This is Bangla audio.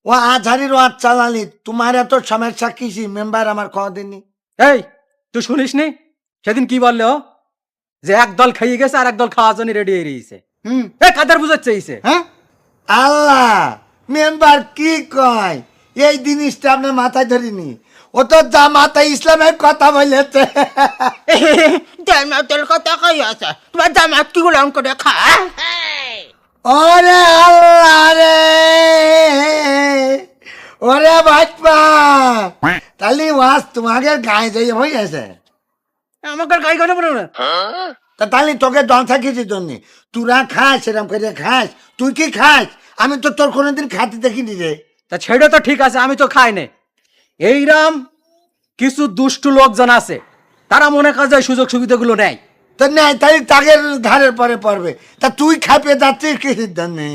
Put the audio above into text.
ও আজহারির ওয়াজ চালালি, তোমার এত সমস্যা কিসি মেম্বার আমার খাওয়া দিননি? এই তুই শুনিস নি সেদিন কি বললে ও যে একদল খাইয়ে গেছে আর একদল খাওয়ার জন্য রেডি হয়ে রয়েছে? এ কাদের বুঝাচ্ছে হ্যাঁ আল্লাহ, মেম্বার কি কয় এই জিনিসটা আপনার মাথায় ধরিনি। ও তো জামাতে ইসলামের কথা বলেছে। জামাতের কথা কই আছে? তোমার জামাত কি গুলাম করে খায়? ওরে আল্লাহ রে, ওরে বাজপা, তাহলে ওয়াজ তোমাকে গায়ে যাই হয়ে গেছে। আমাকে গাই গানে বলো না। তা তাহলে তোকে জলসা খেয়েছির জন্য তোরা খাস, এরকম করে খাস। তুই কি খাস? আমি তো তোর কোনোদিন খাতে দেখিনি রে। তা ছেড়ে তো ঠিক আছে, আমি তো খাই নে। এইরাম কিছু দুষ্টু লোকজন আছে, তারা মনে করে যায় সুযোগ সুবিধাগুলো নেয়। তো নেই, তাই তাকে ঘাড়ের পরে পড়বে। তা তুই খাপে যাচ্ছিস কিসের জন্যে?